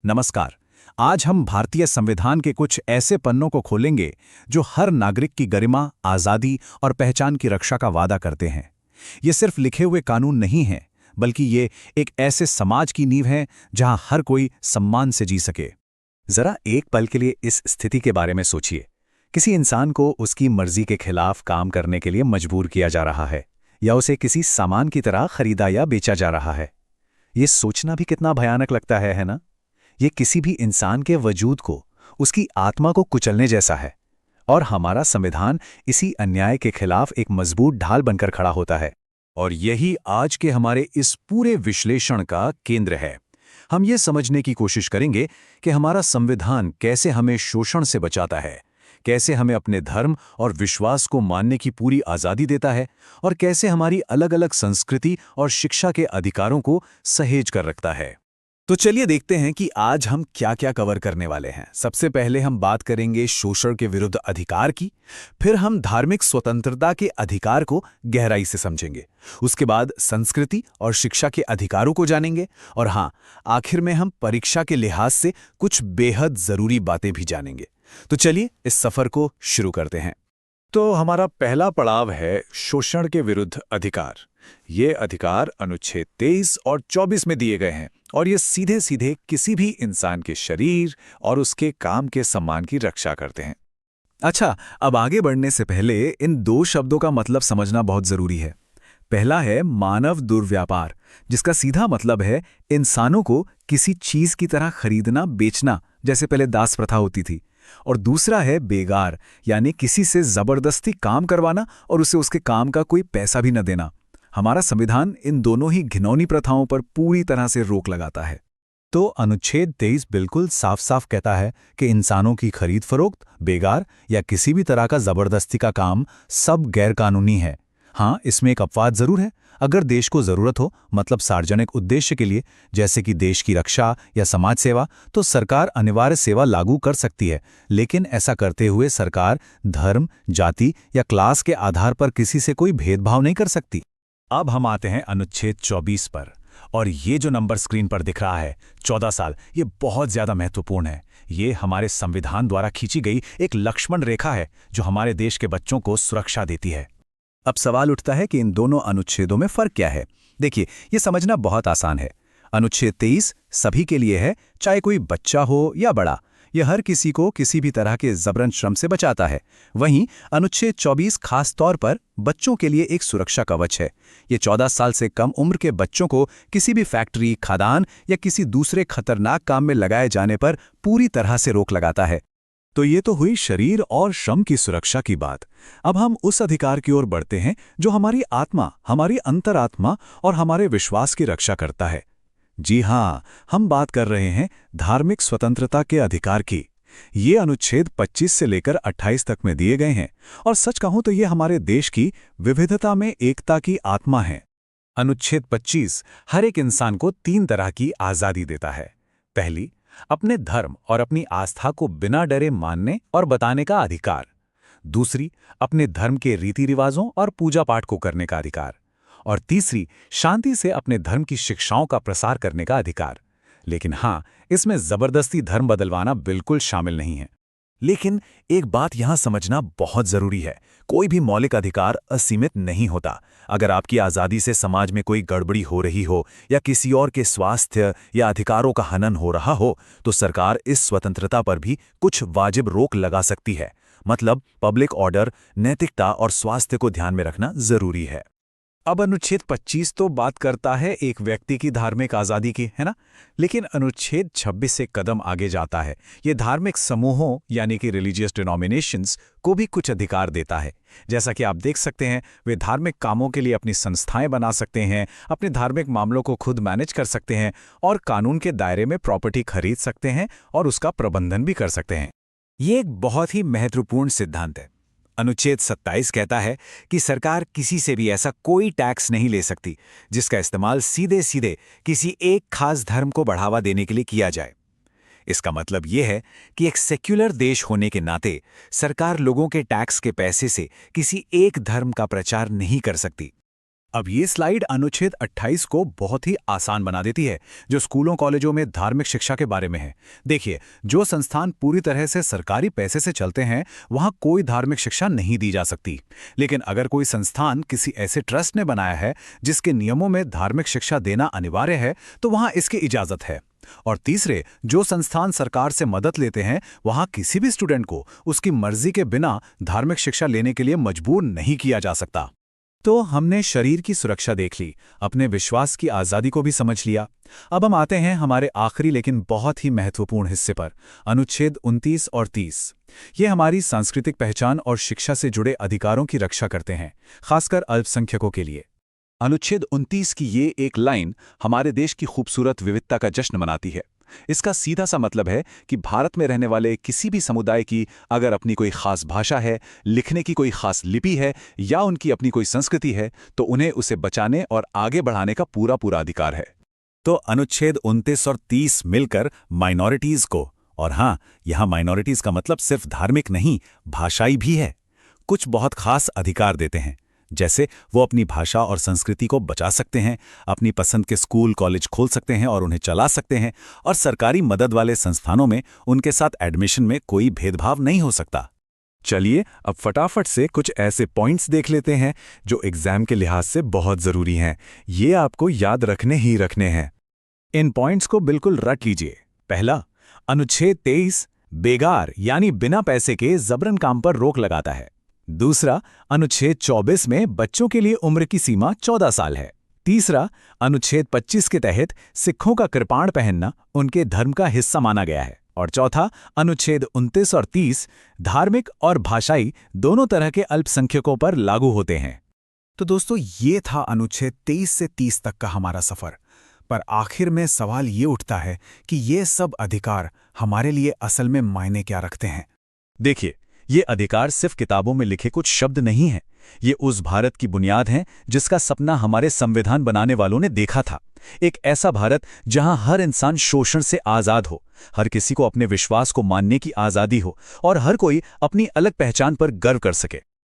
नमस्कार। आज हम भारतीय संविधान के कुछ ऐसे पन्नों को खोलेंगे जो हर नागरिक की गरिमा, आज़ादी और पहचान की रक्षा का वादा करते हैं। ये सिर्फ लिखे हुए कानून नहीं हैं, बल्कि ये एक ऐसे समाज की नींव है जहां हर कोई सम्मान से जी सके। जरा एक पल के लिए इस स्थिति के बारे में सोचिए। किसी इंसान को उसकी मर्जी के खिलाफ काम करने के लिए मजबूर किया जा रहा है, या उसे किसी सामान की तरह खरीदा या बेचा जा रहा है। ये सोचना भी कितना भयानक लगता है ना? ये किसी भी इंसान के वजूद को, उसकी आत्मा को कुचलने जैसा है। और हमारा संविधान इसी अन्याय के खिलाफ एक मजबूत ढाल बनकर खड़ा होता है। और यही आज के हमारे इस पूरे विश्लेषण का केंद्र है। हम ये समझने की कोशिश करेंगे कि हमारा संविधान कैसे हमें शोषण से बचाता है, कैसे हमें अपने धर्म और विश्वास को मानने की पूरी आज़ादी देता है, और कैसे हमारी अलग-अलग संस्कृति और शिक्षा के अधिकारों को सहेज कर रखता है। तो चलिए देखते हैं कि आज हम क्या-क्या कवर करने वाले हैं। सबसे पहले हम बात करेंगे शोषण के विरुद्ध अधिकार की, फिर हम धार्मिक स्वतंत्रता के अधिकार को गहराई से समझेंगे, उसके बाद संस्कृति और शिक्षा के अधिकारों को जानेंगे, और हाँ, आखिर में हम परीक्षा के लिहाज से कुछ बेहद जरूरी बातें भी जानेंगे। तो चलिए इस सफर को शुरू करते हैं। तो हमारा पहला पड़ाव है शोषण के विरुद्ध अधिकार। ये अधिकार अनुच्छेद 23 और 24 में दिए गए हैं, और ये सीधे सीधे किसी भी इंसान के शरीर और उसके काम के सम्मान की रक्षा करते हैं। अच्छा, अब आगे बढ़ने से पहले इन दो शब्दों का मतलब समझना बहुत जरूरी है। पहला है मानव दुर्व्यापार, जिसका सीधा मतलब है इंसानों को किसी चीज की तरह खरीदना, बेचना, जैसे पहले दास प्रथा होती थी। और दूसरा है बेगार, यानी किसी से जबरदस्ती काम करवाना और उसे उसके काम का कोई पैसा भी न देना। हमारा संविधान इन दोनों ही घिनौनी प्रथाओं पर पूरी तरह से रोक लगाता है। तो अनुच्छेद 23 बिल्कुल साफ साफ कहता है कि इंसानों की खरीद फरोख्त, बेगार या किसी भी तरह का जबरदस्ती का काम सब गैरकानूनी है। हाँ, इसमें एक अपवाद जरूर है। अगर देश को जरूरत हो, मतलब सार्वजनिक उद्देश्य के लिए, जैसे कि देश की रक्षा या समाज सेवा, तो सरकार अनिवार्य सेवा लागू कर सकती है। लेकिन ऐसा करते हुए सरकार धर्म, जाति या क्लास के आधार पर किसी से कोई भेदभाव नहीं कर सकती। अब हम आते हैं अनुच्छेद 24 पर, और ये जो नंबर स्क्रीन पर दिख रहा है, 14 साल, ये बहुत ज्यादा महत्वपूर्ण है। ये हमारे संविधान द्वारा खींची गई एक लक्ष्मण रेखा है जो हमारे देश के बच्चों को सुरक्षा देती है। अब सवाल उठता है कि इन दोनों अनुच्छेदों में फर्क क्या है। देखिए, ये समझना बहुत आसान है। अनुच्छेद 23 सभी के लिए है, चाहे कोई बच्चा हो या बड़ा। यह हर किसी को किसी भी तरह के जबरन श्रम से बचाता है। वहीं अनुच्छेद 24 खास तौर पर बच्चों के लिए एक सुरक्षा कवच है। ये 14 साल से कम उम्र के बच्चों को किसी भी फैक्ट्री, खदान या किसी दूसरे खतरनाक काम में लगाए जाने पर पूरी तरह से रोक लगाता है। तो ये तो हुई शरीर और श्रम की सुरक्षा की बात। अब हम उस अधिकार की ओर बढ़ते हैं जो हमारी आत्मा, हमारी अंतरात्मा और हमारे विश्वास की रक्षा करता है। जी हाँ, हम बात कर रहे हैं धार्मिक स्वतंत्रता के अधिकार की। ये अनुच्छेद 25 से लेकर 28 तक में दिए गए हैं, और सच कहूं तो ये हमारे देश की विविधता में एकता की आत्मा है। अनुच्छेद 25 हर एक इंसान को 3 तरह की आज़ादी देता है। पहली, अपने धर्म और अपनी आस्था को बिना डरे मानने और बताने का अधिकार। दूसरी, अपने धर्म के रीति रिवाजों और पूजा पाठ को करने का अधिकार। और तीसरी, शांति से अपने धर्म की शिक्षाओं का प्रसार करने का अधिकार। लेकिन हाँ, इसमें जबरदस्ती धर्म बदलवाना बिल्कुल शामिल नहीं है। लेकिन एक बात यहां समझना बहुत जरूरी है, कोई भी मौलिक अधिकार असीमित नहीं होता। अगर आपकी आज़ादी से समाज में कोई गड़बड़ी हो रही हो या किसी और के स्वास्थ्य या अधिकारों का हनन हो रहा हो, तो सरकार इस स्वतंत्रता पर भी कुछ वाजिब रोक लगा सकती है। मतलब पब्लिक ऑर्डर, नैतिकता और स्वास्थ्य को ध्यान में रखना जरूरी है। अब अनुच्छेद 25 तो बात करता है एक व्यक्ति की धार्मिक आज़ादी की, है ना? लेकिन अनुच्छेद 26 से कदम आगे जाता है। ये धार्मिक समूहों यानी कि रिलीजियस डिनोमिनेशंस को भी कुछ अधिकार देता है। जैसा कि आप देख सकते हैं, वे धार्मिक कामों के लिए अपनी संस्थाएं बना सकते हैं, अपने धार्मिक मामलों को खुद मैनेज कर सकते हैं, और कानून के दायरे में प्रॉपर्टी खरीद सकते हैं और उसका प्रबंधन भी कर सकते हैं। ये एक बहुत ही महत्वपूर्ण सिद्धांत है। अनुच्छेद 27 कहता है कि सरकार किसी से भी ऐसा कोई टैक्स नहीं ले सकती जिसका इस्तेमाल सीधे सीधे किसी एक खास धर्म को बढ़ावा देने के लिए किया जाए। इसका मतलब यह है कि एक सेक्युलर देश होने के नाते सरकार लोगों के टैक्स के पैसे से किसी एक धर्म का प्रचार नहीं कर सकती। अब ये स्लाइड अनुच्छेद 28 को बहुत ही आसान बना देती है, जो स्कूलों कॉलेजों में धार्मिक शिक्षा के बारे में है। देखिए, जो संस्थान पूरी तरह से सरकारी पैसे से चलते हैं, वहाँ कोई धार्मिक शिक्षा नहीं दी जा सकती। लेकिन अगर कोई संस्थान किसी ऐसे ट्रस्ट ने बनाया है जिसके नियमों में धार्मिक शिक्षा देना अनिवार्य है, तो वहाँ इसकी इजाज़त है। और तीसरे, जो संस्थान सरकार से मदद लेते हैं, वहाँ किसी भी स्टूडेंट को उसकी मर्जी के बिना धार्मिक शिक्षा लेने के लिए मजबूर नहीं किया जा सकता। तो हमने शरीर की सुरक्षा देख ली, अपने विश्वास की आज़ादी को भी समझ लिया। अब हम आते हैं हमारे आखिरी लेकिन बहुत ही महत्वपूर्ण हिस्से पर, अनुच्छेद 29 और 30। ये हमारी सांस्कृतिक पहचान और शिक्षा से जुड़े अधिकारों की रक्षा करते हैं, खासकर अल्पसंख्यकों के लिए। अनुच्छेद 29 की ये एक लाइन हमारे देश की खूबसूरत विविधता का जश्न मनाती है। इसका सीधा सा मतलब है कि भारत में रहने वाले किसी भी समुदाय की अगर अपनी कोई खास भाषा है, लिखने की कोई खास लिपि है या उनकी अपनी कोई संस्कृति है, तो उन्हें उसे बचाने और आगे बढ़ाने का पूरा पूरा अधिकार है। तो अनुच्छेद 29 और 30 मिलकर माइनॉरिटीज को, और हाँ, यहाँ माइनॉरिटीज का मतलब सिर्फ धार्मिक नहीं, भाषाई भी है, कुछ बहुत खास अधिकार देते हैं। जैसे वो अपनी भाषा और संस्कृति को बचा सकते हैं, अपनी पसंद के स्कूल कॉलेज खोल सकते हैं और उन्हें चला सकते हैं, और सरकारी मदद वाले संस्थानों में उनके साथ एडमिशन में कोई भेदभाव नहीं हो सकता। चलिए अब फटाफट से कुछ ऐसे पॉइंट्स देख लेते हैं जो एग्जाम के लिहाज से बहुत ज़रूरी हैं। ये आपको याद रखने ही रखने हैं। इन पॉइंट्स को बिल्कुल रट लीजिए। पहला, अनुच्छेद 23 बेगार यानी बिना पैसे के जबरन काम पर रोक लगाता है। दूसरा, अनुच्छेद 24 में बच्चों के लिए उम्र की सीमा 14 साल है। तीसरा, अनुच्छेद 25 के तहत सिखों का कृपाण पहनना उनके धर्म का हिस्सा माना गया है। और चौथा, अनुच्छेद 29 और 30 धार्मिक और भाषाई दोनों तरह के अल्पसंख्यकों पर लागू होते हैं। तो दोस्तों, ये था अनुच्छेद 23 से 30 तक का हमारा सफर। पर आखिर में सवाल ये उठता है कि ये सब अधिकार हमारे लिए असल में मायने क्या रखते हैं। देखिए, ये अधिकार सिर्फ किताबों में लिखे कुछ शब्द नहीं हैं। ये उस भारत की बुनियाद हैं जिसका सपना हमारे संविधान बनाने वालों ने देखा था। एक ऐसा भारत जहां हर इंसान शोषण से आज़ाद हो, हर किसी को अपने विश्वास को मानने की आज़ादी हो और हर कोई अपनी अलग पहचान पर गर्व कर सके।